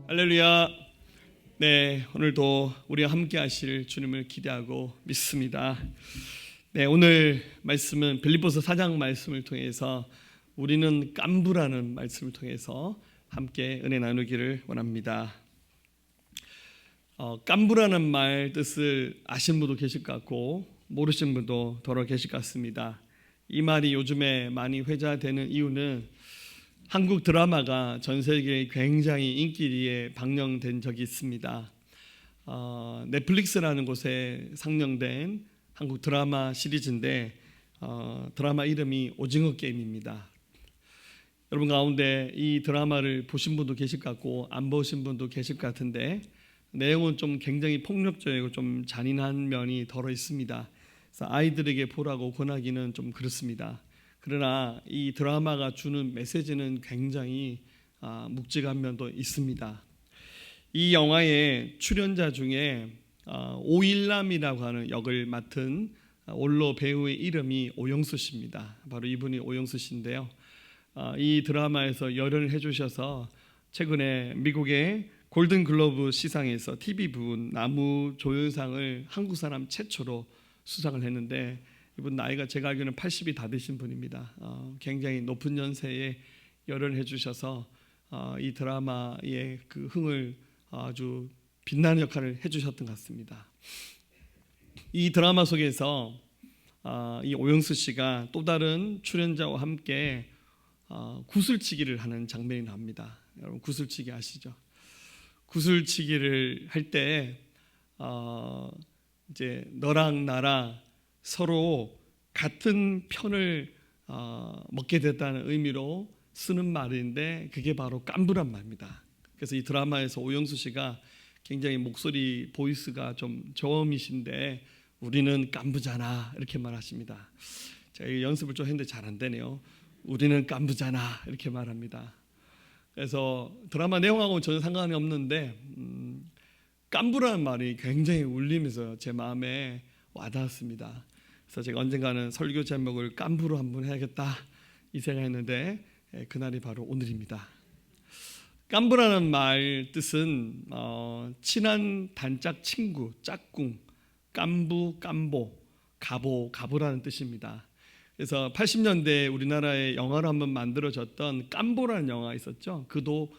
할렐루야. 네, 오늘도 우리와 함께 하실 주님을 기대하고 믿습니다. 네, 오늘 말씀은 빌립보서 4장 말씀을 통해서 우리는 깐부라는 말씀을 통해서 함께 은혜 나누기를 원합니다. 깐부라는 말 뜻을 아시는 분도 계실 것 같고 모르시는 분도 더러 계실 것 같습니다. 이 말이 요즘에 많이 회자되는 이유는 한국 드라마가 전 세계에 굉장히 인기리에 방영된 적이 있습니다. 넷플릭스라는 곳에 상영된 한국 드라마 시리즈인데 드라마 이름이 오징어 게임입니다. 여러분 가운데 이 드라마를 보신 분도 계실 것 같고 안 보신 분도 계실 것 같은데 내용은 좀 굉장히 폭력적이고 좀 잔인한 면이 덜어 있습니다. 그래서 아이들에게 보라고 권하기는 좀 그렇습니다. 그러나 이 드라마가 주는 메시지는 굉장히 묵직한 면도 있습니다. 이 영화의 출연자 중에 오일남이라고 하는 역을 맡은 원로 배우의 이름이 오영수 씨입니다. 바로 이분이 오영수 씨인데요. 이 드라마에서 열연을 해주셔서 최근에 미국의 골든글로브 시상에서 TV 부분 나무조연상을 한국 사람 최초로 수상을 했는데 이분 나이가 제가 알기로는 80이 다 되신 분입니다. 굉장히 높은 연세에 열연해 주셔서 이 드라마의 그 흥을 아주 빛나는 역할을 해주셨던 것 같습니다. 이 드라마 속에서 이 오영수 씨가 또 다른 출연자와 함께 구슬치기를 하는 장면이 나옵니다. 여러분 구슬치기 아시죠? 구슬치기를 할 때 이제 너랑 나랑 서로 같은 편을 먹게 됐다는 의미로 쓰는 말인데 그게 바로 깐부란 말입니다. 그래서 이 드라마에서 오영수 씨가 굉장히 목소리 보이스가 좀 저음이신데 우리는 깐부잖아 이렇게 말하십니다. 제가 연습을 좀 했는데 잘 안 되네요. 우리는 깐부잖아 이렇게 말합니다. 그래서 드라마 내용하고는 전혀 상관이 없는데 깐부라는 말이 굉장히 울리면서 제 마음에 와닿았습니다. 그래서 제가 언젠가는 설교 제목을 깐부로 한번 해야겠다 이 생각했는데 그날이 바로 오늘입니다. 깐부라는 말 뜻은 친한 단짝 친구, 짝꿍, 깐부, 깐보, 가보, 가보라는 뜻입니다. 그래서 80년대 우리나라에 영화로 한번 만들어졌던 깐보라는 영화 있었죠. 그도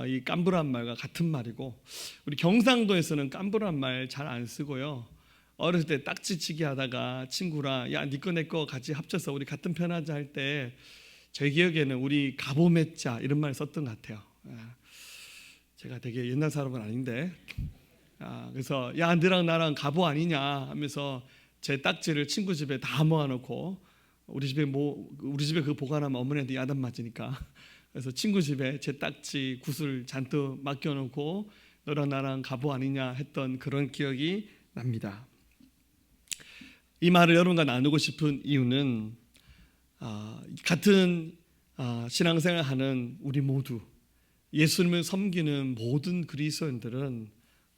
이 깐부란 말과 같은 말이고 우리 경상도에서는 깐부란 말 잘 안 쓰고요. 어렸을 때 딱지치기 하다가 친구랑 야 니 거 내 거 같이 합쳐서 우리 같은 편 하자 할 때 제 기억에는 우리 가보 맺자 이런 말 썼던 것 같아요. 제가 되게 옛날 사람은 아닌데 그래서 야 너랑 나랑 가보 아니냐 하면서 제 딱지를 친구 집에 다 모아놓고 우리 집에 그 보관하면 어머니한테 야단 맞으니까 그래서 친구 집에 제 딱지 구슬 잔뜩 맡겨놓고 너랑 나랑 가보 아니냐 했던 그런 기억이 납니다. 이 말을 여러분과 나누고 싶은 이유는 같은 신앙생활하는 우리 모두 예수님을 섬기는 모든 그리스도인들은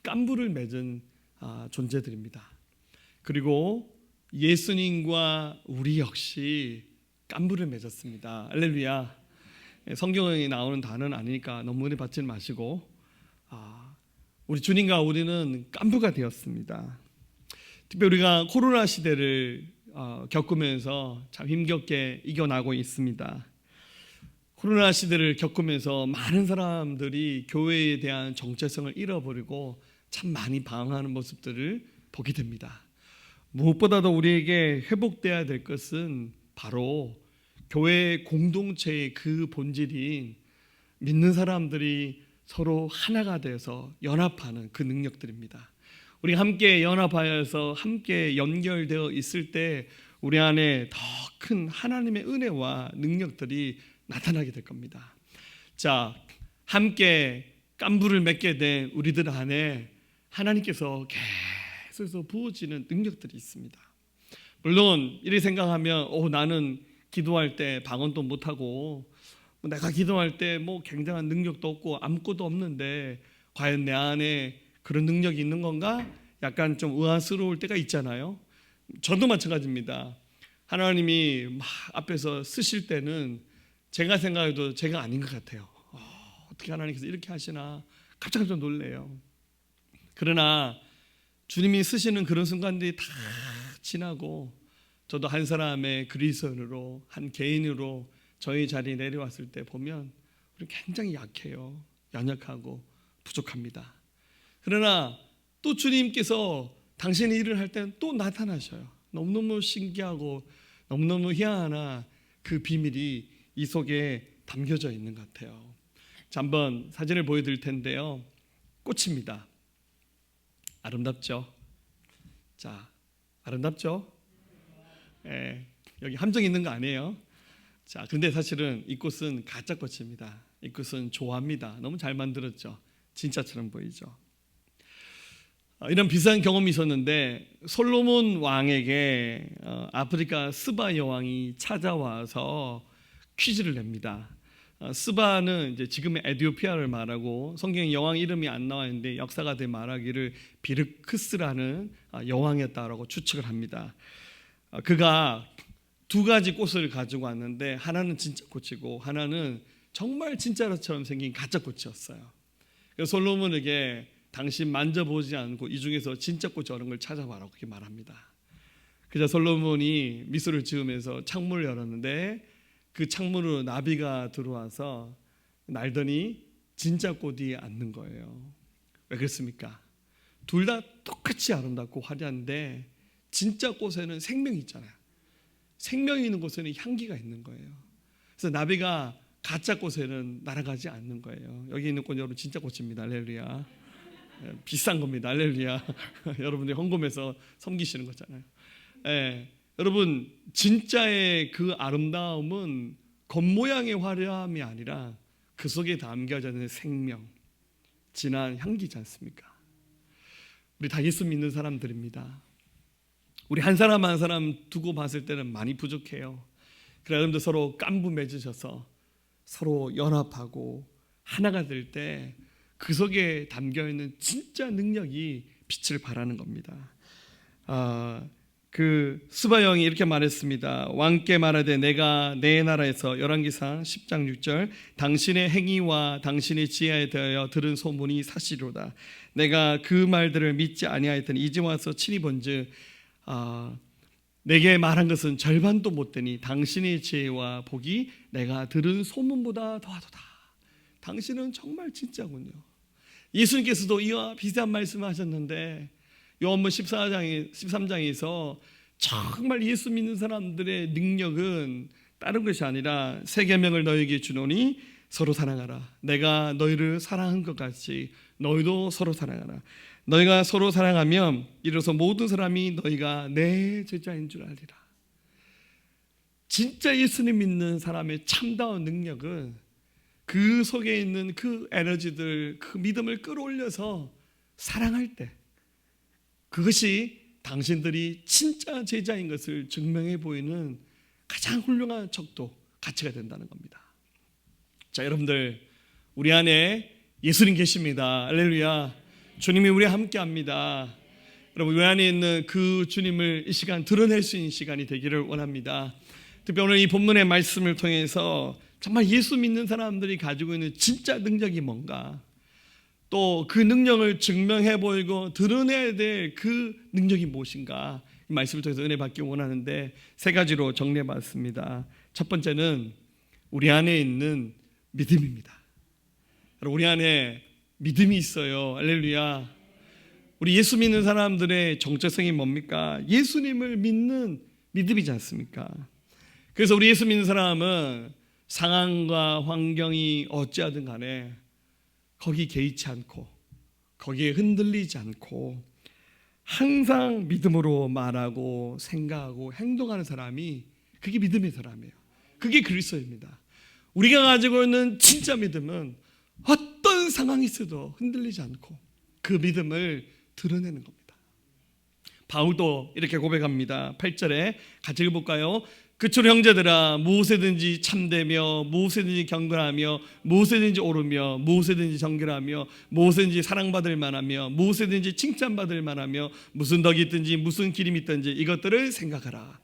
깐부를 맺은 존재들입니다. 그리고 예수님과 우리 역시 깐부를 맺었습니다. 할렐루야. 성경에 나오는 단어는 아니니까 너무 은혜 받지 마시고 우리 주님과 우리는 깐부가 되었습니다. 특별히 우리가 코로나 시대를 겪으면서 참 힘겹게 이겨나고 있습니다. 코로나 시대를 겪으면서 많은 사람들이 교회에 대한 정체성을 잃어버리고 참 많이 방황하는 모습들을 보게 됩니다. 무엇보다도 우리에게 회복돼야 될 것은 바로 교회 공동체의 그 본질인 믿는 사람들이 서로 하나가 되어서 연합하는 그 능력들입니다. 우리가 함께 연합하여서 함께 연결되어 있을 때 우리 안에 더 큰 하나님의 은혜와 능력들이 나타나게 될 겁니다. 자, 함께 깐부를 맺게 된 우리들 안에 하나님께서 계속해서 부어지는 능력들이 있습니다. 물론 이렇게 생각하면 나는 기도할 때 방언도 못하고 내가 기도할 때 뭐 굉장한 능력도 없고 아무것도 없는데 과연 내 안에 그런 능력이 있는 건가? 약간 좀 의아스러울 때가 있잖아요. 저도 마찬가지입니다. 하나님이 막 앞에서 쓰실 때는 제가 생각해도 제가 아닌 것 같아요. 어떻게 하나님께서 이렇게 하시나 깜짝깜짝 놀래요. 그러나 주님이 쓰시는 그런 순간들이 다 지나고 저도 한 사람의 그리스도인으로, 한 개인으로 저희 자리에 내려왔을 때 보면 우리 굉장히 약해요. 연약하고 부족합니다. 그러나 또 주님께서 당신의 일을 할 때는 또 나타나셔요. 너무너무 신기하고 너무너무 희한한 그 비밀이 이 속에 담겨져 있는 것 같아요. 자, 한번 사진을 보여드릴 텐데요. 꽃입니다. 아름답죠? 자, 아름답죠? 예, 여기 함정 있는 거 아니에요? 자, 근데 사실은 이 꽃은 가짜 꽃입니다. 이 꽃은 좋아합니다. 너무 잘 만들었죠? 진짜처럼 보이죠? 이런 비슷한 경험이 있었는데 솔로몬 왕에게 아프리카 스바 여왕이 찾아와서 퀴즈를 냅니다. 스바는 이제 지금의 에티오피아를 말하고 성경에 여왕 이름이 안 나와 있는데 역사가들 말하기를 비르크스라는 여왕이었다라고 추측을 합니다. 그가 두 가지 꽃을 가지고 왔는데 하나는 진짜 꽃이고 하나는 정말 진짜처럼 생긴 가짜 꽃이었어요. 그래서 솔로몬에게 당신 만져보지 않고 이 중에서 진짜 꽃이 어느 걸 찾아봐라고 그렇게 말합니다. 그래서 솔로몬이 미소를 지으면서 창문을 열었는데 그 창문으로 나비가 들어와서 날더니 진짜 꽃이 앉는 거예요. 왜 그렇습니까? 둘 다 똑같이 아름답고 화려한데 진짜 꽃에는 생명이 있잖아요. 생명이 있는 곳에는 향기가 있는 거예요. 그래서 나비가 가짜 꽃에는 날아가지 않는 거예요. 여기 있는 꽃 여러분 진짜 꽃입니다. 할렐루야. 비싼 겁니다. 할렐루야. 여러분들이 헌금해서 섬기시는 거잖아요. 예, 여러분 진짜의 그 아름다움은 겉모양의 화려함이 아니라 그 속에 담겨져 있는 생명, 진한 향기지 않습니까? 우리 다 예수 믿는 사람들입니다. 우리 한 사람 한 사람 두고 봤을 때는 많이 부족해요. 그래 여러분들 서로 깐부 맺으셔서 서로 연합하고 하나가 될 때 그 속에 담겨있는 진짜 능력이 빛을 발하는 겁니다. 그 스바 여왕이 이렇게 말했습니다. 왕께 말하되 내가 내 나라에서 열왕기상 10장 6절 당신의 행위와 당신의 지혜에 대하여 들은 소문이 사실이로다. 내가 그 말들을 믿지 아니하였더니 이제 와서 친히 본즉 내게 말한 것은 절반도 못 되니 당신의 지혜와 복이 내가 들은 소문보다 더하도다. 당신은 정말 진짜군요. 예수님께서도 이와 비슷한 말씀을 하셨는데 요한복음 13장에서 정말 예수 믿는 사람들의 능력은 다른 것이 아니라 새 계명을 너희에게 주노니 서로 사랑하라. 내가 너희를 사랑한 것 같이 너희도 서로 사랑하라. 너희가 서로 사랑하면 이로써 모든 사람이 너희가 내 제자인 줄 알리라. 진짜 예수님 믿는 사람의 참다운 능력은 그 속에 있는 그 에너지들, 그 믿음을 끌어올려서 사랑할 때 그것이 당신들이 진짜 제자인 것을 증명해 보이는 가장 훌륭한 척도 가치가 된다는 겁니다. 자, 여러분들 우리 안에 예수님 계십니다. 할렐루야. 주님이 우리와 함께합니다. 여러분 우리 안에 있는 그 주님을 이 시간 드러낼 수 있는 시간이 되기를 원합니다. 특히 오늘 이 본문의 말씀을 통해서 정말 예수 믿는 사람들이 가지고 있는 진짜 능력이 뭔가, 또 그 능력을 증명해 보이고 드러내야 될 그 능력이 무엇인가, 이 말씀을 통해서 은혜 받기 원하는데 세 가지로 정리해 봤습니다. 첫 번째는 우리 안에 있는 믿음입니다. 우리 안에 믿음이 있어요. 할렐루야. 우리 예수 믿는 사람들의 정체성이 뭡니까? 예수님을 믿는 믿음이지 않습니까? 그래서 우리 예수 믿는 사람은 상황과 환경이 어찌하든 간에 거기 개의치 않고 거기에 흔들리지 않고 항상 믿음으로 말하고 생각하고 행동하는 사람이 그게 믿음의 사람이에요. 그게 그리스도입니다. 우리가 가지고 있는 진짜 믿음은 어떤 상황이 있어도 흔들리지 않고 그 믿음을 드러내는 겁니다. 바울도 이렇게 고백합니다. 8절에 같이 읽어볼까요? 그처럼 형제들아 무엇에든지 참되며 무엇에든지 경건하며 무엇에든지 오르며 무엇에든지 정결하며 무엇에든지 사랑받을 만하며 무엇에든지 칭찬받을 만하며 무슨 덕이 있든지 무슨 기림이 있든지 이것들을 생각하라.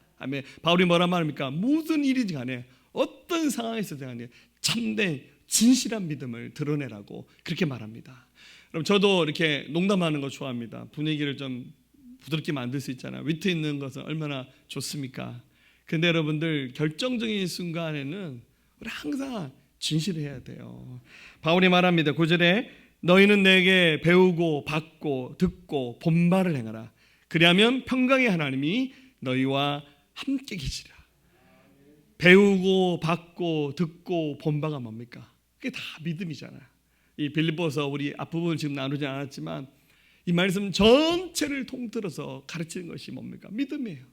바울이 뭐라 말합니까? 무슨 일이지 간에 어떤 상황에 있어도 간에 참된 진실한 믿음을 드러내라고 그렇게 말합니다. 그럼 저도 이렇게 농담하는 거 좋아합니다. 분위기를 좀 부드럽게 만들 수 있잖아요. 위트 있는 것은 얼마나 좋습니까? 근데 여러분들 결정적인 순간에는 우리 항상 진실해야 돼요. 바울이 말합니다. 9절에 너희는 내게 배우고 받고 듣고 본바를 행하라. 그리하면 평강의 하나님이 너희와 함께 계시리라. 배우고 받고 듣고 본바가 뭡니까? 그게 다 믿음이잖아요. 이 빌립보서 우리 앞부분을 지금 나누지 않았지만 이 말씀 전체를 통틀어서 가르치는 것이 뭡니까? 믿음이에요.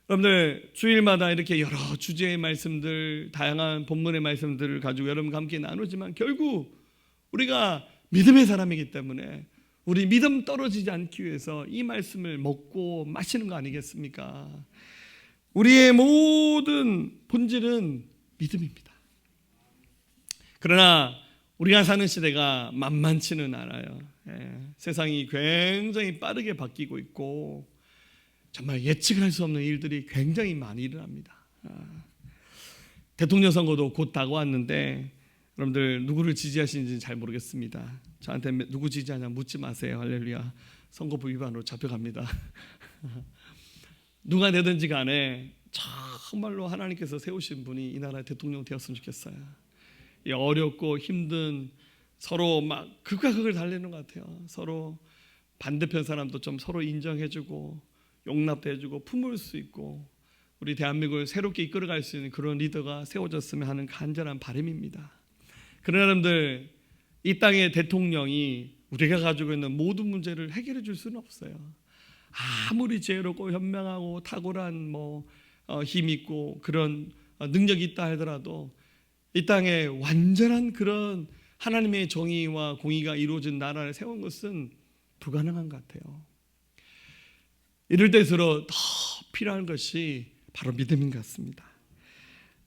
여러분들 주일마다 이렇게 여러 주제의 말씀들, 다양한 본문의 말씀들을 가지고 여러분과 함께 나누지만 결국 우리가 믿음의 사람이기 때문에 우리 믿음 떨어지지 않기 위해서 이 말씀을 먹고 마시는 거 아니겠습니까? 우리의 모든 본질은 믿음입니다. 그러나 우리가 사는 시대가 만만치는 않아요. 세상이 굉장히 빠르게 바뀌고 있고 정말 예측을 할 수 없는 일들이 굉장히 많이 일어납니다. 대통령 선거도 곧 다가왔는데 여러분들 누구를 지지하시는지 잘 모르겠습니다. 저한테 누구 지지하냐 묻지 마세요. 할렐루야. 선거법 위반으로 잡혀갑니다. 누가 되든지 간에 정말로 하나님께서 세우신 분이 이 나라의 대통령 되었으면 좋겠어요. 이 어렵고 힘든 서로 막 극과 극을 달리는 것 같아요. 서로 반대편 사람도 좀 서로 인정해주고 용납도 해주고 품을 수 있고 우리 대한민국을 새롭게 이끌어갈 수 있는 그런 리더가 세워졌으면 하는 간절한 바람입니다. 그러나 여러분들 이 땅의 대통령이 우리가 가지고 있는 모든 문제를 해결해 줄 수는 없어요. 아무리 지혜롭고 현명하고 탁월한 힘 있고 그런 능력이 있다 하더라도 이 땅에 완전한 그런 하나님의 정의와 공의가 이루어진 나라를 세운 것은 불가능한 것 같아요. 이럴 때일수록 더 필요한 것이 바로 믿음인 것 같습니다.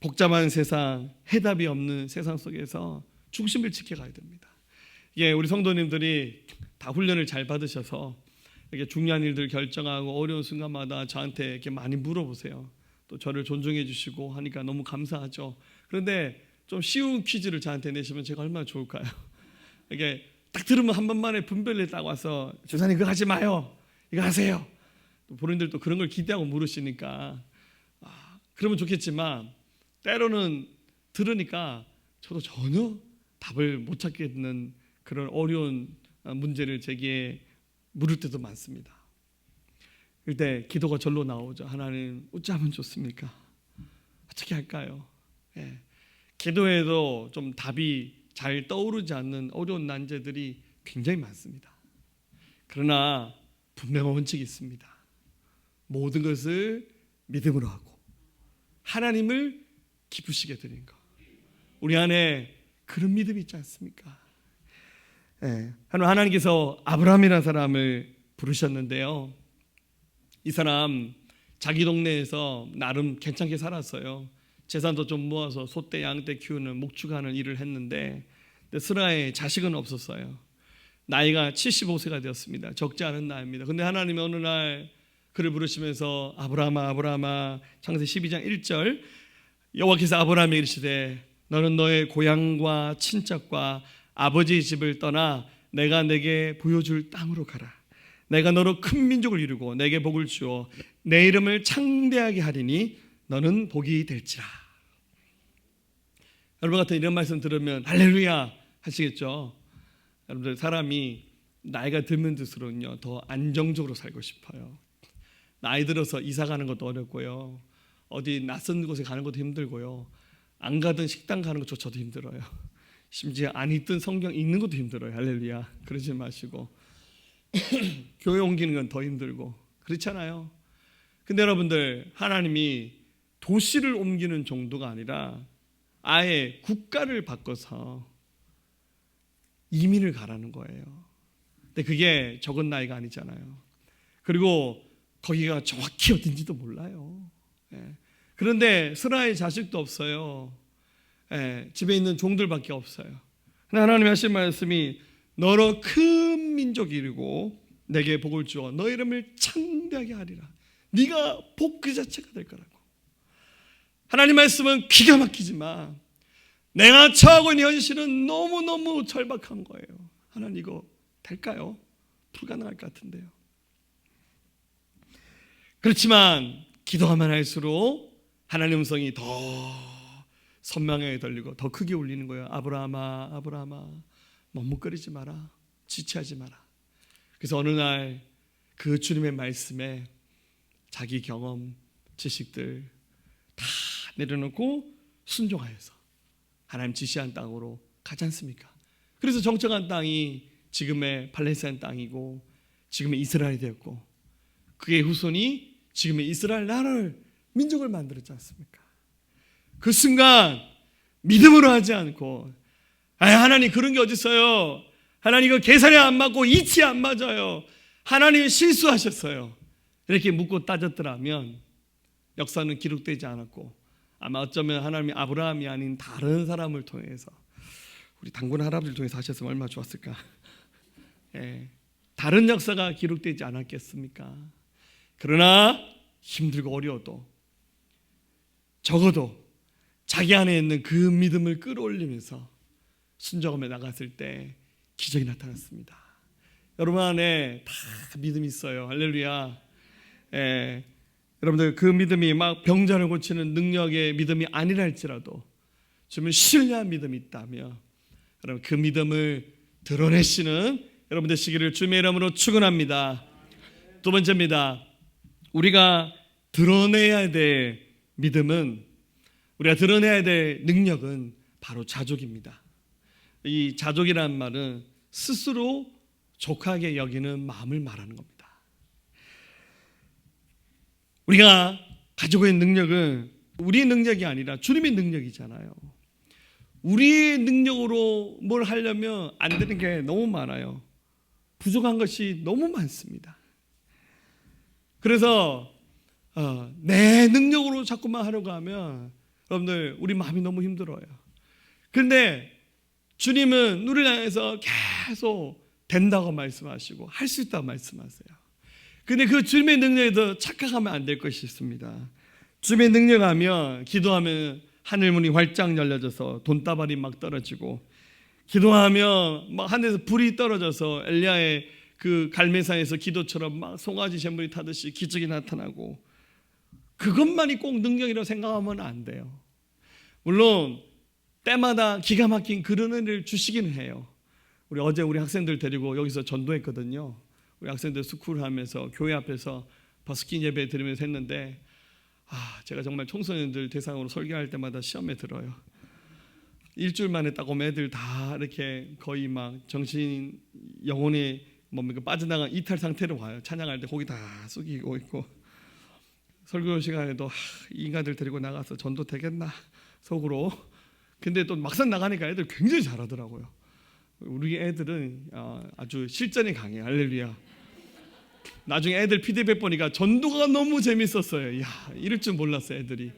복잡한 세상, 해답이 없는 세상 속에서 중심을 지켜가야 됩니다. 예, 우리 성도님들이 다 훈련을 잘 받으셔서 이렇게 중요한 일들 결정하고 어려운 순간마다 저한테 이렇게 많이 물어보세요. 또 저를 존중해 주시고 하니까 너무 감사하죠. 그런데 좀 쉬운 퀴즈를 저한테 내시면 제가 얼마나 좋을까요? 이게 딱 들으면 한 번만에 분별을 딱 와서 조사님 그거 하지 마요. 이거 하세요. 또 본인들도 그런 걸 기대하고 물으시니까 그러면 좋겠지만 때로는 들으니까 저도 전혀 답을 못 찾겠는 그런 어려운 문제를 제게 물을 때도 많습니다. 그때 기도가 절로 나오죠. 하나님 어찌하면 좋습니까? 어떻게 할까요? 예. 기도에도 좀 답이 잘 떠오르지 않는 어려운 난제들이 굉장히 많습니다. 그러나 분명한 원칙이 있습니다. 모든 것을 믿음으로 하고 하나님을 기쁘시게 드리는 것. 우리 안에 그런 믿음이 있지 않습니까? 예. 하나님께서 아브라함이라는 사람을 부르셨는데요. 이 사람 자기 동네에서 나름 괜찮게 살았어요. 재산도 좀 모아서 소떼 양떼 키우는 목축하는 일을 했는데 스라에 자식은 없었어요. 나이가 75세가 되었습니다. 적지 않은 나이입니다. 근데 하나님이 어느 날 그를 부르시면서 아브라함아 아브라함아 창세기 12장 1절 여호와께서 아브라함에게 이르시되 너는 너의 고향과 친척과 아버지의 집을 떠나 내가 내게 보여줄 땅으로 가라. 내가 너로 큰 민족을 이루고 내게 복을 주어 내 이름을 창대하게 하리니 너는 복이 될지라. 여러분 같은 이런 말씀 들으면 할렐루야 하시겠죠. 여러분들 사람이 나이가 들면 들수록요 더 안정적으로 살고 싶어요. 나이 들어서 이사 가는 것도 어렵고요. 어디 낯선 곳에 가는 것도 힘들고요. 안 가던 식당 가는 것조차도 힘들어요. 심지어 안 읽던 성경 읽는 것도 힘들어요. 할렐루야. 그러지 마시고 교회 옮기는 건 더 힘들고 그렇잖아요. 근데 여러분들 하나님이 도시를 옮기는 정도가 아니라 아예 국가를 바꿔서 이민을 가라는 거예요. 근데 그게 적은 나이가 아니잖아요. 그리고 거기가 정확히 어딘지도 몰라요. 그런데 스라의 자식도 없어요. 집에 있는 종들밖에 없어요. 하나님이 하신 말씀이 너로 큰 민족이 이루고 내게 복을 주어 너 이름을 창대하게 하리라. 네가 복 그 자체가 될 거라고. 하나님 말씀은 기가 막히지만 내가 처하고 있는 현실은 너무너무 절박한 거예요. 하나님 이거 될까요? 불가능할 것 같은데요. 그렇지만 기도하면 할수록 하나님의 음성이 더 선명하게 들리고 더 크게 울리는 거예요. 아브라함아, 아브라함아, 머뭇거리지 마라, 지체하지 마라. 그래서 어느 날 그 주님의 말씀에 자기 경험, 지식들 다 내려놓고 순종하여서 하나님 지시한 땅으로 가지 않습니까? 그래서 정착한 땅이 지금의 팔레스타인 땅이고 지금의 이스라엘이 되었고 그의 후손이 지금의 이스라엘 나라를 민족을 만들었지 않습니까? 그 순간 믿음으로 하지 않고 하나님 그런 게 어디 있어요? 하나님 이거 계산이 안 맞고 이치 안 맞아요. 하나님이 실수하셨어요. 이렇게 묻고 따졌더라면 역사는 기록되지 않았고 아마 어쩌면 하나님이 아브라함이 아닌 다른 사람을 통해서 우리 단군 할아버지를 통해서 하셨으면 얼마나 좋았을까. 다른 역사가 기록되지 않았겠습니까? 그러나 힘들고 어려워도 적어도 자기 안에 있는 그 믿음을 끌어올리면서 순종하며 나갔을 때 기적이 나타났습니다. 여러분 안에 다 믿음이 있어요. 할렐루야. 여러분들 그 믿음이 막 병자를 고치는 능력의 믿음이 아니라 할지라도 주님을 신뢰한 믿음이 있다면 여러분 그 믿음을 드러내시는 여러분 되시기를 주님의 이름으로 축원합니다. 두 번째입니다. 우리가 드러내야 될 믿음은 우리가 드러내야 될 능력은 바로 자족입니다. 이 자족이라는 말은 스스로 족하게 여기는 마음을 말하는 겁니다. 우리가 가지고 있는 능력은 우리의 능력이 아니라 주님의 능력이잖아요. 우리의 능력으로 뭘 하려면 안 되는 게 너무 많아요. 부족한 것이 너무 많습니다. 그래서 내 능력으로 자꾸만 하려고 하면 여러분들 우리 마음이 너무 힘들어요. 그런데 주님은 우리를 향해서 계속 된다고 말씀하시고 할 수 있다고 말씀하세요. 근데 그 주님의 능력에도 착각하면 안 될 것이 있습니다. 주님의 능력하면 기도하면 하늘 문이 활짝 열려져서 돈다발이 막 떨어지고 기도하면 막 하늘에서 불이 떨어져서 엘리야의 그 갈매산에서 기도처럼 막 송아지 샘물이 타듯이 기적이 나타나고 그것만이 꼭 능력이라고 생각하면 안 돼요. 물론 때마다 기가 막힌 그런 은혜를 주시기는 해요. 우리 어제 우리 학생들 데리고 여기서 전도했거든요. 우리 학생들 스쿨 하면서 교회 앞에서 버스킹 예배 드리면서 했는데 제가 정말 청소년들 대상으로 설교할 때마다 시험에 들어요. 일주일 만에 딱 오면 애들 다 이렇게 거의 막 정신 영혼이 뭡니까 빠져나간 이탈 상태로 와요. 찬양할 때 고기 다 숙이고 있고 설교 시간에도 이 인간들 데리고 나가서 전도 되겠나 속으로. 근데 또 막상 나가니까 애들 굉장히 잘하더라고요. 우리 애들은 아주 실전이 강해요. 할렐루야. 나중에 애들 피드백 보니까 전도가 너무 재밌었어요. 이럴 줄 몰랐어요. 애들이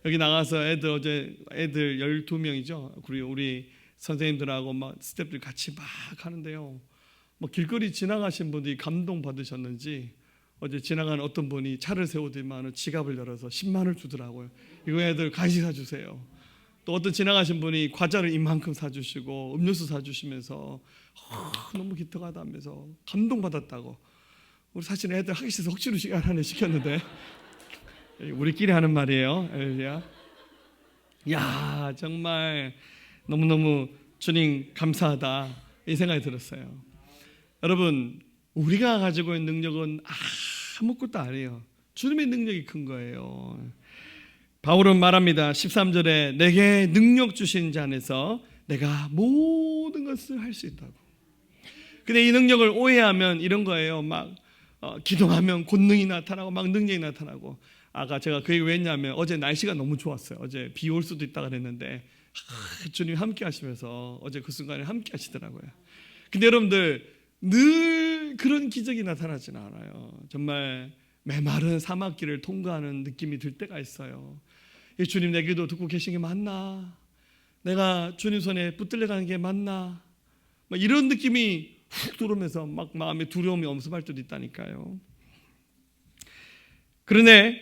여기 나가서 어제 애들 12명이죠. 그리고 우리 선생님들하고 막 스태프들 같이 막 하는데요. 뭐 길거리 지나가신 분들이 감동 받으셨는지 어제 지나가는 어떤 분이 차를 세우더니만 지갑을 열어서 10만 원을 주더라고요. 이거 애들 간식 사주세요. 또 어떤 지나가신 분이 과자를 이만큼 사주시고 음료수 사주시면서 너무 기특하다면서 감동받았다고. 우리 사실 애들 하기 싫어서 억지로 시간 안에 시켰는데 우리끼리 하는 말이에요. 야 정말 너무너무 주님 감사하다 이 생각이 들었어요. 여러분 우리가 가지고 있는 능력은 아무것도 아니에요. 주님의 능력이 큰 거예요. 바울은 말합니다. 13절에 내게 능력 주신 자 안에서 내가 모든 것을 할 수 있다고. 근데 이 능력을 오해하면 이런 거예요. 막 기도하면 권능이 나타나고 막 능력이 나타나고. 아까 제가 그 얘기 왜 했냐면 어제 날씨가 너무 좋았어요. 어제 비 올 수도 있다 그랬는데 주님 함께 하시면서 어제 그 순간에 함께 하시더라고요. 근데 여러분들 늘 그런 기적이 나타나지는 않아요. 정말 메마른 사막길을 통과하는 느낌이 들 때가 있어요. 주님 내 기도 듣고 계신 게 맞나? 내가 주님 손에 붙들려가는 게 맞나? 막 이런 느낌이 훅 들어오면서 막 마음에 두려움이 엄습할 때도 있다니까요. 그런데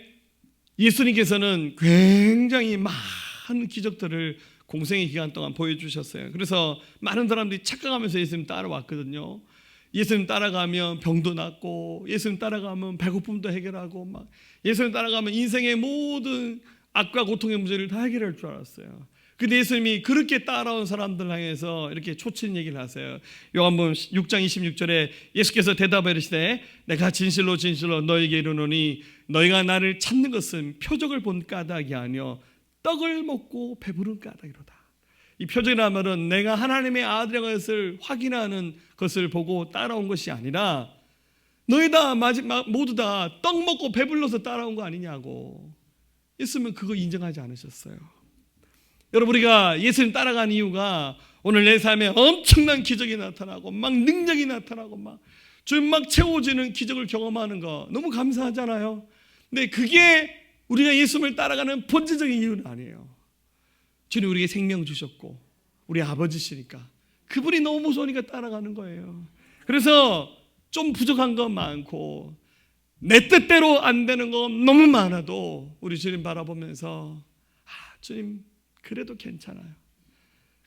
예수님께서는 굉장히 많은 기적들을 공생의 기간 동안 보여주셨어요. 그래서 많은 사람들이 착각하면서 예수님 따라왔거든요. 예수님 따라가면 병도 낫고, 예수님 따라가면 배고픔도 해결하고, 막 예수님 따라가면 인생의 모든 악과 고통의 문제를 다 해결할 줄 알았어요. 근데 예수님이 그렇게 따라온 사람들 향해서 이렇게 초친 얘기를 하세요. 요한복음 6장 26절에 예수께서 대답하여 이르시되 내가 진실로 진실로 너에게 이르노니 너희가 나를 찾는 것은 표적을 본 까닭이 아니요 떡을 먹고 배부른 까닭이로다. 이 표적이라는 말은 내가 하나님의 아들인 것을 확인하는 것을 보고 따라온 것이 아니라 너희 다 모두 다 떡 먹고 배불러서 따라온 거 아니냐고. 예수님은 그거 인정하지 않으셨어요. 여러분, 우리가 예수님 따라간 이유가 오늘 내 삶에 엄청난 기적이 나타나고 막 능력이 나타나고 막 주님 막 채워지는 기적을 경험하는 거 너무 감사하잖아요. 근데 그게 우리가 예수님을 따라가는 본질적인 이유는 아니에요. 주님 우리에게 생명 주셨고 우리 아버지시니까 그분이 너무 무서우니까 따라가는 거예요. 그래서 좀 부족한 건 많고 내 뜻대로 안 되는 건 너무 많아도 우리 주님 바라보면서 주님 그래도 괜찮아요.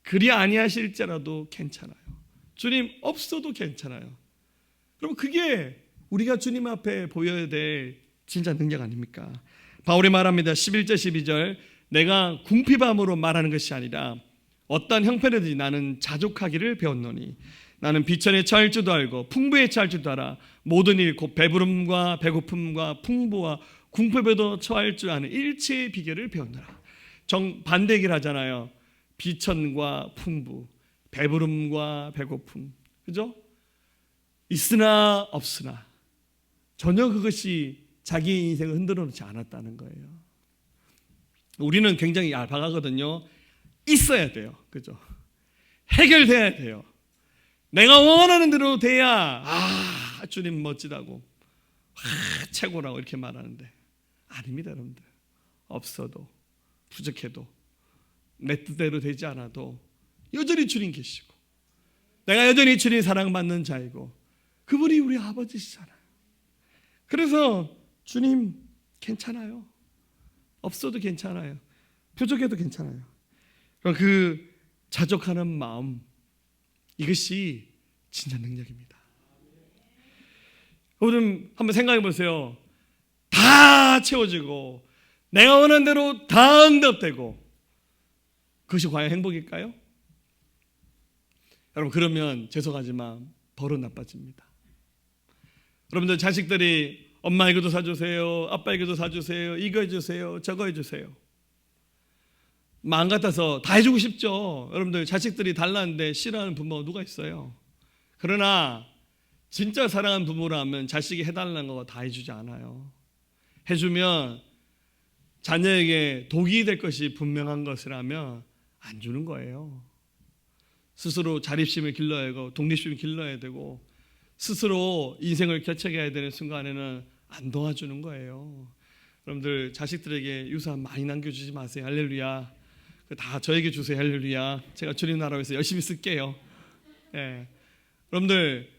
그리 아니하실지라도 괜찮아요. 주님 없어도 괜찮아요. 그럼 그게 우리가 주님 앞에 보여야 될 진짜 능력 아닙니까? 바울이 말합니다. 11절 12절 내가 궁핍함으로 말하는 것이 아니라 어떠한 형편에든지 나는 자족하기를 배웠노니 나는 비천에 처할 줄도 알고 풍부에 처할 줄도 알아 모든 일 곧 배부름과 배고픔과 풍부와 궁핍에도 처할 줄 아는 일체의 비결을 배웠노라. 정반대 얘기를 하잖아요. 비천과 풍부, 배부름과 배고픔, 그죠? 있으나 없으나 전혀 그것이 자기의 인생을 흔들어 놓지 않았다는 거예요. 우리는 굉장히 얄팍하거든요. 있어야 돼요, 그죠? 해결돼야 돼요. 내가 원하는 대로 돼야 주님 멋지다고 최고라고 이렇게 말하는데 아닙니다, 여러분들. 없어도 부족해도 내 뜻대로 되지 않아도 여전히 주님 계시고 내가 여전히 주님 사랑받는 자이고 그분이 우리 아버지시잖아요. 그래서 주님 괜찮아요. 없어도 괜찮아요. 부족해도 괜찮아요. 그 자족하는 마음, 이것이 진짜 능력입니다. 여러분 한번 생각해 보세요. 다 채워지고 내가 원하는 대로 다 응답되고 그것이 과연 행복일까요? 여러분 그러면 죄송하지만 버릇 나빠집니다. 여러분들 자식들이 엄마 이것도 사주세요, 아빠 이것도 사주세요, 이거 해주세요, 저거 해주세요. 마음 같아서 다 해주고 싶죠. 여러분들 자식들이 달라는데 싫어하는 부모가 누가 있어요? 그러나 진짜 사랑하는 부모라면 자식이 해달라는 거 다 해주지 않아요. 해주면 자녀에게 독이 될 것이 분명한 것이라면 안 주는 거예요. 스스로 자립심을 길러야 하고 독립심을 길러야 되고 스스로 인생을 개척해야 되는 순간에는 안 도와주는 거예요. 여러분들 자식들에게 유산 많이 남겨주지 마세요. 할렐루야. 다 저에게 주세요. 할렐루야. 제가 주님 나라에서 열심히 쓸게요. 예. 여러분들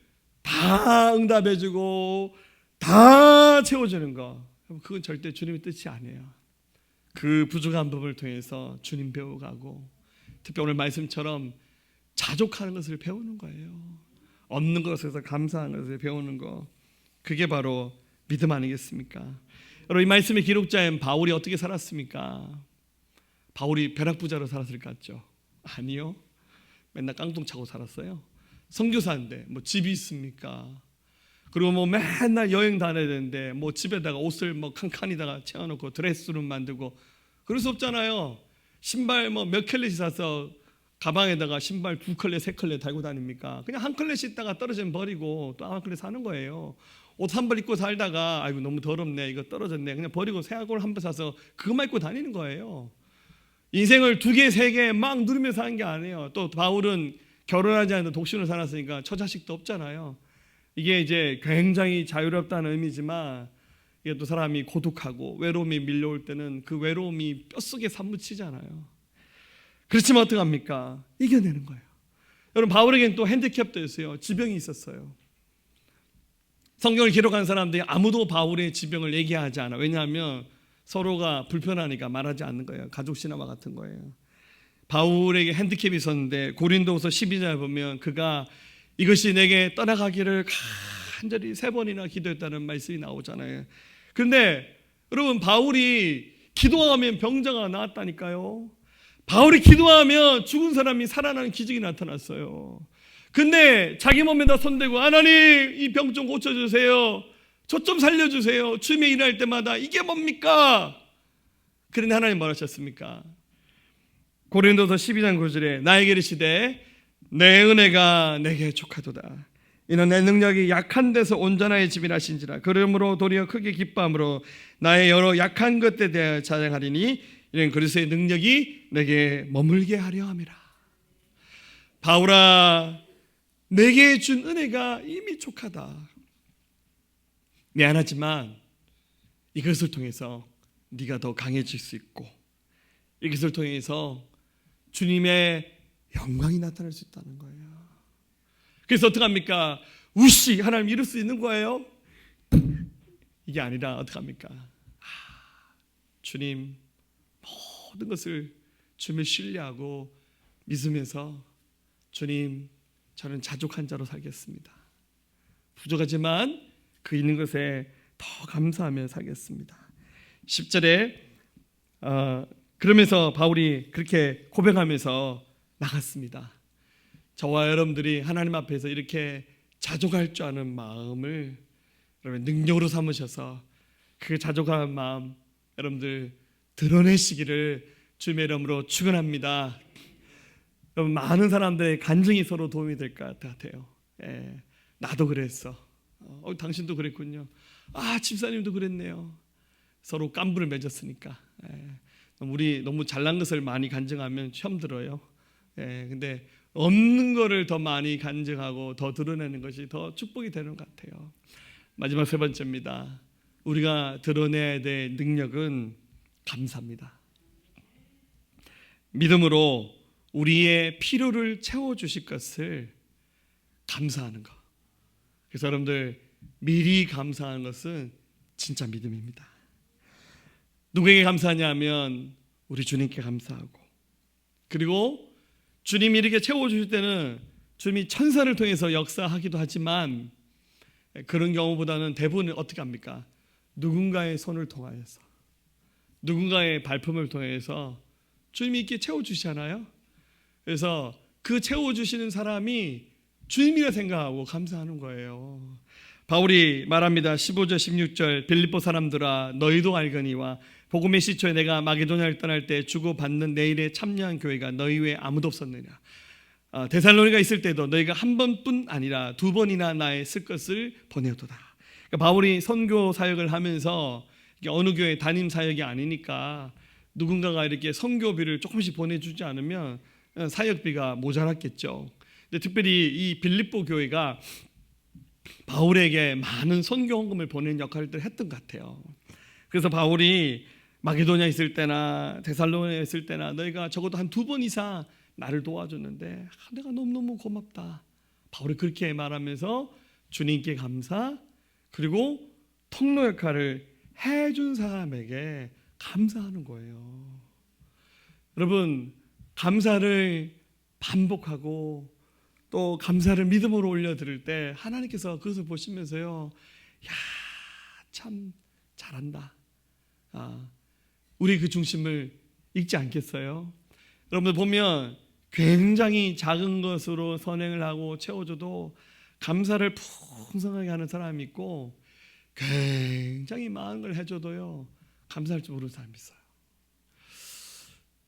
다 응답해주고 다 채워주는 거 그건 절대 주님의 뜻이 아니에요. 그 부족한 부분을 통해서 주님 배워가고 특히 오늘 말씀처럼 자족하는 것을 배우는 거예요. 없는 것에서 감사하는 것을 배우는 거 그게 바로 믿음 아니겠습니까? 여러분 이 말씀의 기록자인 바울이 어떻게 살았습니까? 바울이 벼락부자로 살았을 것 같죠? 아니요. 맨날 깡통 차고 살았어요. 선교사인데 뭐 집이 있습니까? 그리고 뭐 맨날 여행 다녀야 되는데 뭐 집에다가 옷을 뭐 칸칸이다가 채워놓고 드레스룸 만들고 그럴 수 없잖아요. 신발 뭐 몇 켤레씩 사서 가방에다가 신발 2켤레 3켤레 달고 다닙니까? 그냥 한 켤레씩 있다가 떨어지면 버리고 또 한 켤레 사는 거예요. 옷 한 벌 입고 살다가 아이고 너무 더럽네 이거 떨어졌네 그냥 버리고 새 옷을 한 벌 사서 그것만 입고 다니는 거예요. 인생을 2개 3개 막 누리면서 사는 게 아니에요. 또 바울은 결혼하지 않는데 독신으로 살았으니까 처자식도 없잖아요. 이게 이제 굉장히 자유롭다는 의미지만 이게 또 사람이 고독하고 외로움이 밀려올 때는 그 외로움이 뼛속에 사무치잖아요. 그렇지만 어떡합니까? 이겨내는 거예요. 여러분 바울에게는 또 핸디캡도 있어요. 지병이 있었어요. 성경을 기록한 사람들이 아무도 바울의 지병을 얘기하지 않아. 왜냐하면 서로가 불편하니까 말하지 않는 거예요. 가족 신화와 같은 거예요. 바울에게 핸디캡이 있었는데 고린도후서 12장에 보면 그가 이것이 내게 떠나가기를 간절히 3번이나 기도했다는 말씀이 나오잖아요. 그런데 여러분, 바울이 기도하면 병자가 나았다니까요. 바울이 기도하면 죽은 사람이 살아나는 기적이 나타났어요. 근데 자기 몸에다 손대고 하나님 이 병 좀 고쳐주세요, 저 좀 살려주세요, 주님의 일할 때마다 이게 뭡니까? 그런데 하나님 뭐라 하셨습니까? 고린도서 12장 9절에 나에게 이르시되 내 은혜가 내게 족하도다. 이는 내 능력이 약한 데서 온전하게 지밀하신지라. 그러므로 도리어 크게 기뻐함으로 나의 여러 약한 것에 대하여 자랑하리니 이는 그리스도의 능력이 내게 머물게 하려 함이라. 바울아, 내게 준 은혜가 이미 족하다. 미안하지만 이것을 통해서 네가 더 강해질 수 있고 이것을 통해서 주님의 영광이 나타날 수 있다는 거예요. 그래서 어떻게 합니까? 우씨 하나님 이룰 수 있는 거예요? 이게 아니라 어떻게 합니까? 주님 모든 것을 주님을 신뢰하고 믿으면서 주님 저는 자족한 자로 살겠습니다. 부족하지만 그 있는 것에 더 감사하며 살겠습니다. 10절에 그러면서 바울이 그렇게 고백하면서 나갔습니다. 저와 여러분들이 하나님 앞에서 이렇게 자족할 줄 아는 마음을 여러분 능력으로 삼으셔서 그 자족한 마음 여러분들 드러내시기를 주님의 이름으로 축원합니다. 여러분 많은 사람들의 간증이 서로 도움이 될 것 같아요. 나도 그랬어. 당신도 그랬군요. 집사님도 그랬네요. 서로 깐부를 맺었으니까. 우리 너무 잘난 것을 많이 간증하면 시험 들어요. 근데 없는 거를 더 많이 간증하고 더 드러내는 것이 더 축복이 되는 것 같아요. 마지막 3번째입니다. 우리가 드러내야 될 능력은 감사입니다. 믿음으로 우리의 필요를 채워주실 것을 감사하는 것. 그래서 여러분들 미리 감사하는 것은 진짜 믿음입니다. 누구에게 감사하냐면 우리 주님께 감사하고, 그리고 주님이 이렇게 채워주실 때는 주님이 천사를 통해서 역사하기도 하지만 그런 경우보다는 대부분 어떻게 합니까? 누군가의 손을 통하여서, 누군가의 발품을 통해서 주님이 이렇게 채워주시잖아요. 그래서 그 채워주시는 사람이 주님이라 생각하고 감사하는 거예요. 바울이 말합니다. 15절 16절 빌립보 사람들아 너희도 알거니와 복음의 시초에 내가 마게도냐를 떠날 때 주고받는 내 일에 참여한 교회가 너희 외에 아무도 없었느냐. 데살로니가 있을 때도 너희가 한 번뿐 아니라 2번이나 나의 쓸 것을 보내도다. 그러니까 바울이 선교 사역을 하면서 어느 교회 담임 사역이 아니니까 누군가가 이렇게 선교비를 조금씩 보내주지 않으면 사역비가 모자랐겠죠. 근데 특별히 이 빌립보 교회가 바울에게 많은 선교 헌금을 보내는 역할을 했던 것 같아요. 그래서 바울이 마게도냐 있을 때나 데살로니가 있을 때나 너희가 적어도 한 2번 이상 나를 도와줬는데 내가 너무너무 고맙다. 바울이 그렇게 말하면서 주님께 감사, 그리고 통로 역할을 해준 사람에게 감사하는 거예요. 여러분 감사를 반복하고 또 감사를 믿음으로 올려드릴 때 하나님께서 그것을 보시면서요, 야, 참 잘한다. 우리 그 중심을 잊지 않겠어요? 여러분들 보면 굉장히 작은 것으로 선행을 하고 채워줘도 감사를 풍성하게 하는 사람이 있고, 굉장히 많은 걸 해줘도요 감사할 줄 모르는 사람이 있어요.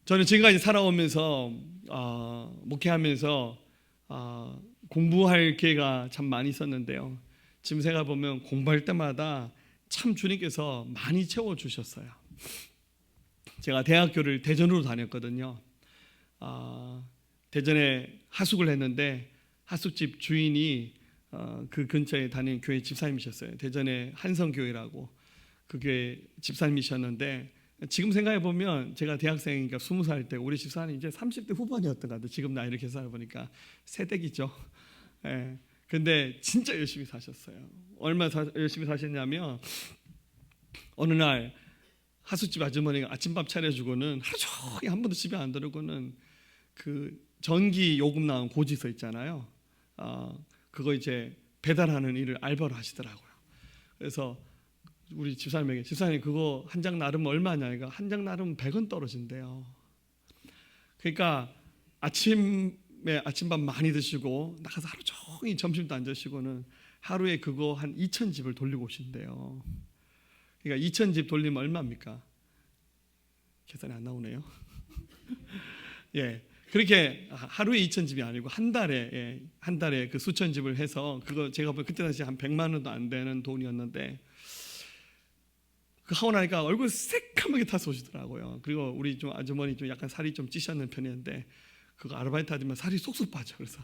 저는 지금까지 살아오면서 목회하면서 공부할 기회가 참 많이 있었는데요, 지금 생각해 보면 공부할 때마다 참 주님께서 많이 채워주셨어요. 제가 대학교를 대전으로 다녔거든요. 대전에 하숙을 했는데 하숙집 주인이 그 근처에 다니는 교회 집사님이셨어요. 대전의 한성교회라고 그 교회 집사님이셨는데, 지금 생각해 보면 제가 대학생이니까 20살 때 우리 집사람이 이제 30대 후반이었던 것 같아요. 지금 나이를 계산해 보니까 새댁이죠. 근데 진짜 열심히 사셨어요. 얼마나 열심히 사셨냐면 어느 날 하숙집 아주머니가 아침밥 차려주고는 하루 종일 한 번도 집에 안 들어오고는 그 전기 요금 나온 고지서 있잖아요. 그거 이제 배달하는 일을 알바로 하시더라고요. 그래서 우리 집사님에게 집사님 그거 한 장 나르면 얼마냐? 그러니까 한 장 나르면 100원 떨어진대요. 그러니까 아침에 아침밥 많이 드시고 나가서 하루 종일 점심도 안 드시고는 하루에 그거 한 2,000집을 돌리고 오신대요. 그러니까 2,000집 돌리면 얼마입니까? 계산이 안 나오네요. 예, 그렇게 하루에 2,000집이 아니고 한 달에 한 달에 그 수천 집을 해서 그거 제가 보면 그때 당시 한 100만 원도 안 되는 돈이었는데 그 하고 나니까 얼굴 새까맣게 타서 오시더라고요. 그리고 우리 좀 아주머니 좀 약간 살이 좀 찌셨는 편이었는데 그거 아르바이트 하지만 살이 쏙쏙 빠져. 그래서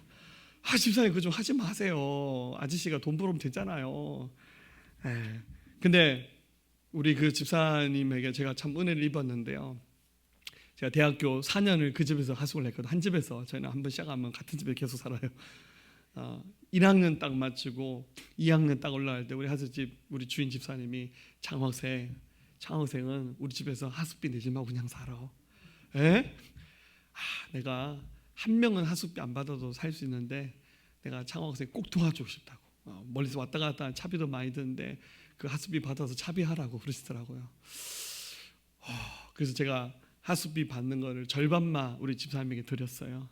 집사님 그거 좀 하지 마세요. 아저씨가 돈 벌으면 되잖아요. 예. 근데 우리 그 집사님에게 제가 참 은혜를 입었는데요. 제가 대학교 4년을 그 집에서 하숙을 했거든요. 한 집에서 저희는 한번 시작하면 같은 집에 계속 살아요. 1학년 딱 마치고 2학년 딱 올라갈 때 우리 하숙집 우리 주인 집사님이 창학생은 우리 집에서 하숙비 내지 말고 그냥 살아. 에? 내가 한 명은 하숙비 안 받아도 살 수 있는데 내가 창학생 꼭 도와주고 싶다고. 멀리서 왔다 갔다 차비도 많이 드는데 그 하숙비 받아서 차비하라고 그러시더라고요. 그래서 제가 하숙비 받는 거를 절반만 우리 집사님에게 드렸어요.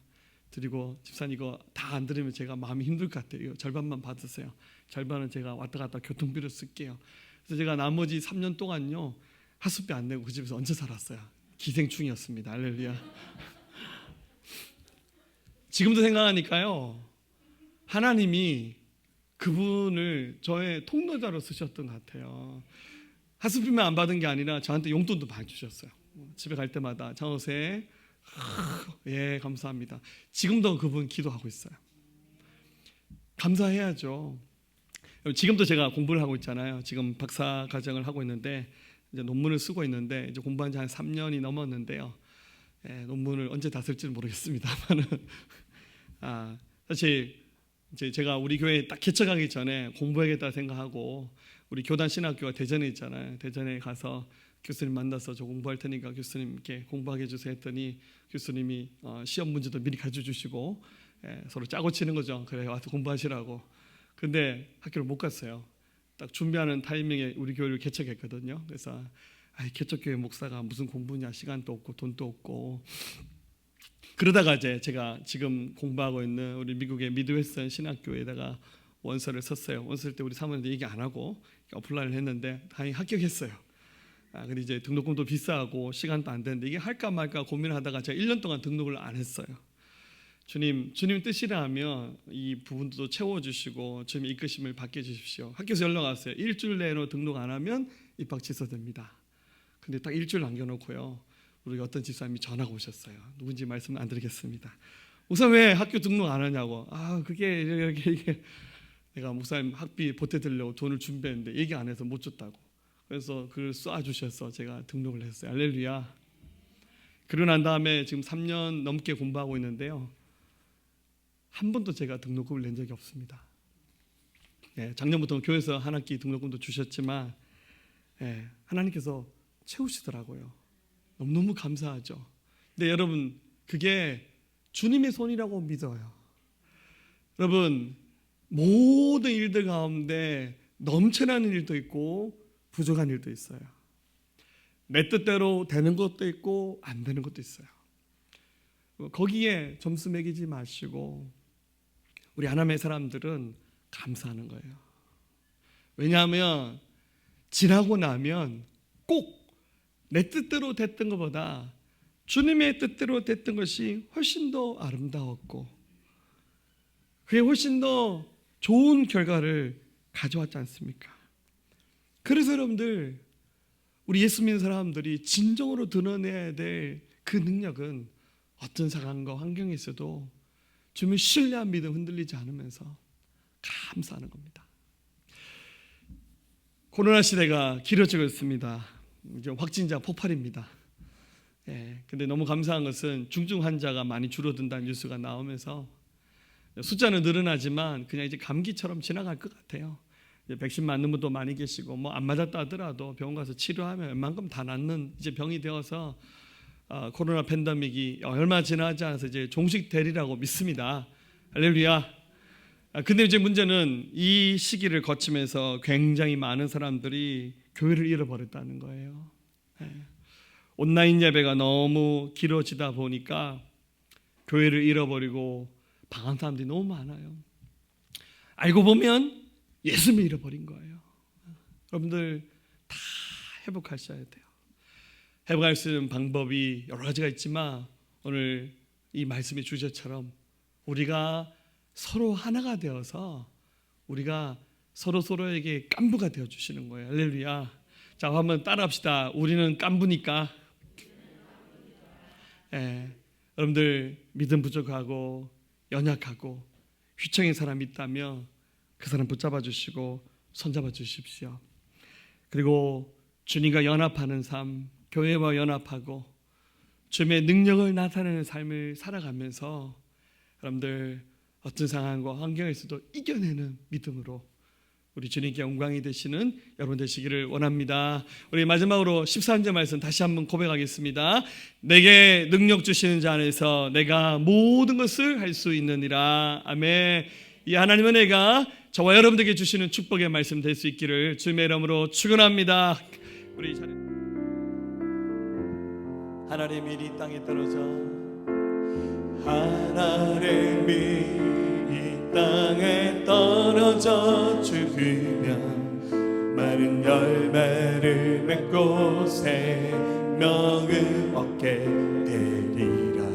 드리고 집사님 이거 다 안 드리면 제가 마음이 힘들 것 같아요. 절반만 받으세요. 절반은 제가 왔다 갔다 교통비로 쓸게요. 그래서 제가 나머지 3년 동안요 하숙비 안 내고 그 집에서 얹혀 살았어요. 기생충이었습니다. 할렐루야. 지금도 생각하니까요 하나님이 그분을 저의 통로자로 쓰셨던 것 같아요. 하숙비만 안 받은 게 아니라 저한테 용돈도 많이 주셨어요. 집에 갈 때마다 장호세 예 감사합니다. 지금도 그분 기도하고 있어요. 감사해야죠. 지금도 제가 공부를 하고 있잖아요. 지금 박사 과정을 하고 있는데 이제 논문을 쓰고 있는데 이제 공부한 지 한 3년이 넘었는데요. 논문을 언제 다 쓸지 모르겠습니다만은 사실 이제 제가 우리 교회 딱 개척하기 전에 공부해야겠다 생각하고 우리 교단 신학교가 대전에 있잖아요. 대전에 가서 교수님 만나서 저 공부할 테니까 교수님께 공부하게 해주세요 했더니 교수님이 시험 문제도 미리 가르쳐 주시고 서로 짜고 치는 거죠. 그래 와서 공부하시라고. 근데 학교를 못 갔어요. 딱 준비하는 타이밍에 우리 교회를 개척했거든요. 그래서 개척교회 목사가 무슨 공부냐, 시간도 없고 돈도 없고. 그러다가 이제 제가 지금 공부하고 있는 우리 미국의 미드웨스턴 신학교에다가 원서를 썼어요. 원서 쓸 때 우리 사모님도 얘기 안 하고 어플라이를 했는데 다행히 합격했어요. 근데 이제 등록금도 비싸고 시간도 안 되는데 이게 할까 말까 고민하다가 제가 1년 동안 등록을 안 했어요. 주님 뜻이라면 이 부분도 채워주시고 주님 이끄심을 받게 해주십시오. 학교에서 연락 왔어요. 일주일 내로 등록 안 하면 입학 취소됩니다. 근데 딱 일주일 남겨놓고요. 우리 어떤 집사님이 전화가 오셨어요. 누군지 말씀 안 드리겠습니다. 우선 왜 학교 등록 안 하냐고. 그게 이게 내가 목사님 학비 보태드리려고 돈을 준비했는데 얘기 안 해서 못 줬다고. 그래서 그걸 쏴주셔서 제가 등록을 했어요. 할렐루야. 그러고 난 다음에 지금 3년 넘게 공부하고 있는데요. 한 번도 제가 등록금을 낸 적이 없습니다. 작년부터 교회에서 한 학기 등록금도 주셨지만 하나님께서 채우시더라고요. 너무너무 감사하죠. 근데 여러분 그게 주님의 손이라고 믿어요. 여러분 모든 일들 가운데 넘쳐나는 일도 있고 부족한 일도 있어요. 내 뜻대로 되는 것도 있고 안 되는 것도 있어요. 거기에 점수 매기지 마시고 우리 하나님의 사람들은 감사하는 거예요. 왜냐하면 지나고 나면 꼭 내 뜻대로 됐던 것보다 주님의 뜻대로 됐던 것이 훨씬 더 아름다웠고 그게 훨씬 더 좋은 결과를 가져왔지 않습니까? 그래서 여러분들 우리 예수 믿는 사람들이 진정으로 드러내야 될 그 능력은 어떤 상황과 환경에 있어도 주님을 신뢰한 믿음 흔들리지 않으면서 감사하는 겁니다. 코로나 시대가 길어지고 있습니다. 이제 확진자 폭발입니다. 근데 너무 감사한 것은 중증 환자가 많이 줄어든다는 뉴스가 나오면서 숫자는 늘어나지만 그냥 이제 감기처럼 지나갈 것 같아요. 이제 백신 맞는 분도 많이 계시고 뭐 안 맞았다 하더라도 병원 가서 치료하면 웬만큼 다 낫는 이제 병이 되어서 코로나 팬데믹이 얼마 지나지 않아서 이제 종식되리라고 믿습니다. 할렐루야. 근데 이제 문제는 이 시기를 거치면서 굉장히 많은 사람들이 교회를 잃어버렸다는 거예요. 온라인 예배가 너무 길어지다 보니까 교회를 잃어버리고 방한 사람들이 너무 많아요. 알고 보면 예수님을 잃어버린 거예요. 여러분들 다 회복하셔야 돼요. 회복할 수 있는 방법이 여러 가지가 있지만 오늘 이 말씀의 주제처럼 우리가 서로 하나가 되어서 우리가 서로에게 깐부가 되어주시는 거예요. 할렐루야. 자, 한번 따라합시다. 우리는 깐부니까. 여러분들 믿음 부족하고 연약하고 휘청인 사람이 있다면 그 사람 붙잡아 주시고 손잡아 주십시오. 그리고 주님과 연합하는 삶, 교회와 연합하고 주님의 능력을 나타내는 삶을 살아가면서 여러분들 어떤 상황과 환경에서도 이겨내는 믿음으로 우리 주님께 영광이 되시는 여러분 되시기를 원합니다. 우리 마지막으로 13절 말씀 다시 한번 고백하겠습니다. 내게 능력 주시는 자 안에서 내가 모든 것을 할 수 있느니라. 아멘. 이 하나님의 은혜가 저와 여러분들에게 주시는 축복의 말씀 될 수 있기를 주님의 이름으로 축원합니다. 우리 하나님이 이 땅에 떨어져 하나님이 이 땅에 떨어져 죽으면 많은 열매를 맺고 생명을 얻게 되리라.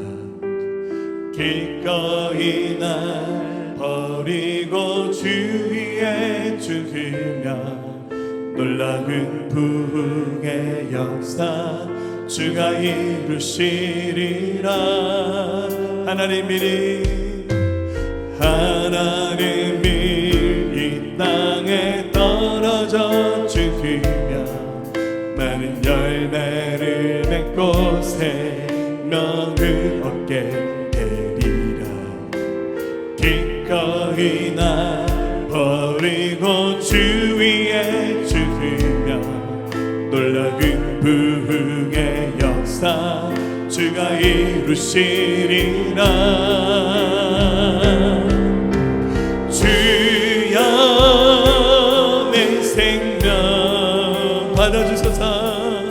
기꺼이 날 버리고 주 위에 죽으면 놀라운 부흥의 역사 주가 이루시리라. 하나님이 이 땅에 떨어져 죽으면 많은 열매를 맺고 생명을 얻게 되리라. 기꺼이 날 버리고 주 위에 죽으면 놀라운 부흥의 역사 주가 이루시리라. 주여 내 생명 받아주소서.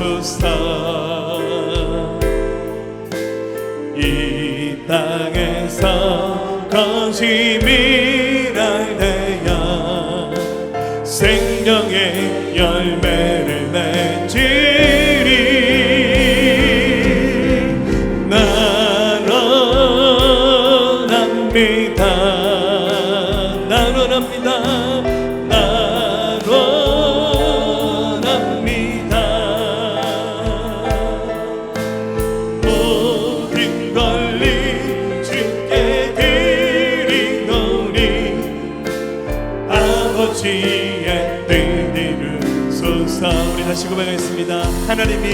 받아주소서. 이 땅에서 거짓이랄 되어 생명의 열매를 맺으리. 모든 권리 주께 드리노니 아버지의 뜻 이루소서. 우리 다시 고백하겠습니다. 하나님이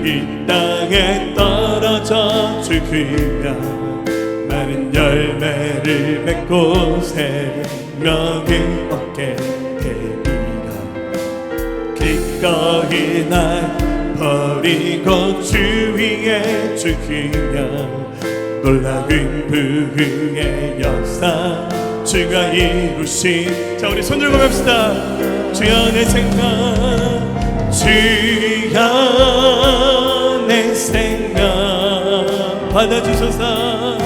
이 땅에 떨어져 죽으면 많은 열매를 맺고 생명을 얻게 되리라. 기꺼이 날 버리고 주 위에 죽으면 놀라운 부흥의 역사 주가 이루신. 자, 우리 손들고 갑시다. 주여 내 생각, 주여 내 생각 받아주소서.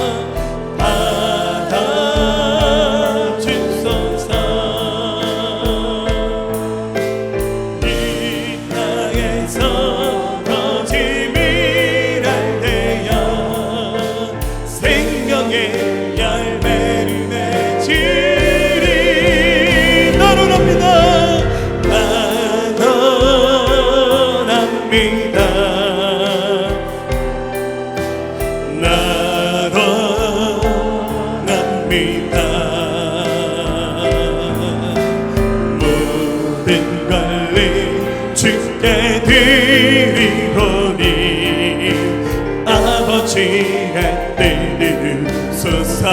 받아주소서. 이 땅에서 거짓이랄 되어 생명의 열매를 맺으리. 나노랍니다. 모든 권리 주께 드리노니 아버지의 뜻 이루소서.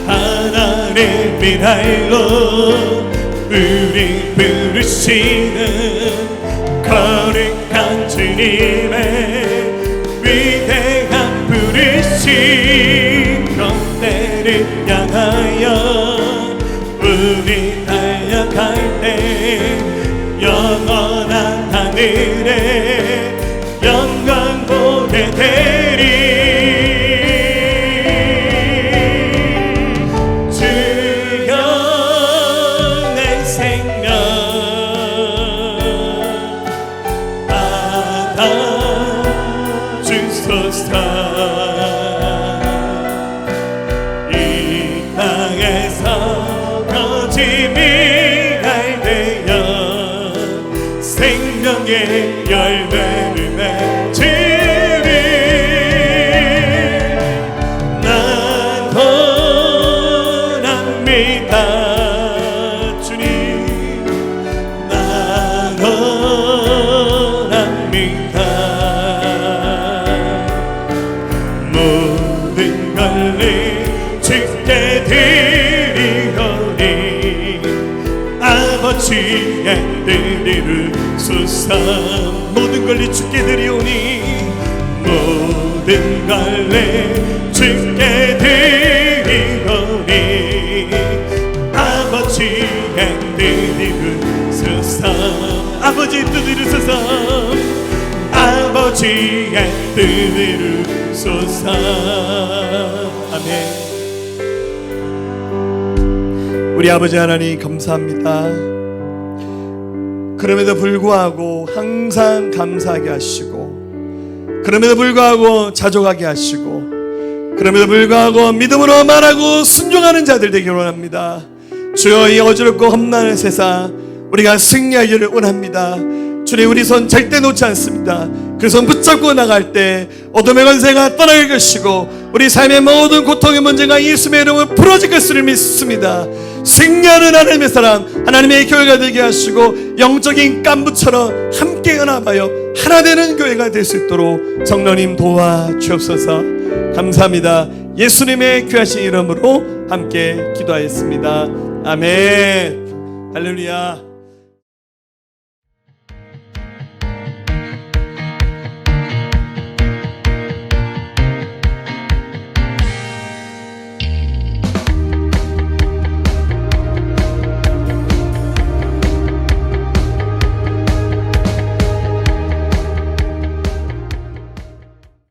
하나님 미랄로 우리 부르시는 거룩한 주님의 위대한 부르심 그때를 향하여 우리 달려갈 때 영원한 하늘에 영광 보게 되리. 주여 내 생명 받아주소서. 이 땅에서 거짐이 갈되어 생명의 열매를 맺으리. 난 원합니다 주님, 난 원합니다. 모든 권리 주께 드리오니 아버지의 뜻을 이루소서. 모든 권리 주께 드리오니 모든 권리 주께 드리오니 아버지의 뜻을 이루소서. 아버지의 뜻을 이루소서. 아버지의 뜻을 이루소서. 아멘. 우리 아버지 하나님 감사합니다. 그럼에도 불구하고 항상 감사하게 하시고, 그럼에도 불구하고 자족하게 하시고, 그럼에도 불구하고 믿음으로 말하고 순종하는 자들 되기를 원합니다. 주여, 이 어지럽고 험난한 세상 우리가 승리하기를 원합니다. 주님, 우리 손 절대 놓지 않습니다. 그 손 붙잡고 나갈 때 어둠의 권세가 떠날 것이고 우리 삶의 모든 고통의 문제가 예수의 이름으로 풀어질 것을 믿습니다. 승리하는 하나님의 사람, 하나님의 교회가 되게 하시고 영적인 깐부처럼 함께 연합하여 하나 되는 교회가 될 수 있도록 성령님 도와주옵소서. 감사합니다. 예수님의 귀하신 이름으로 함께 기도하였습니다. 아멘. 할렐루야.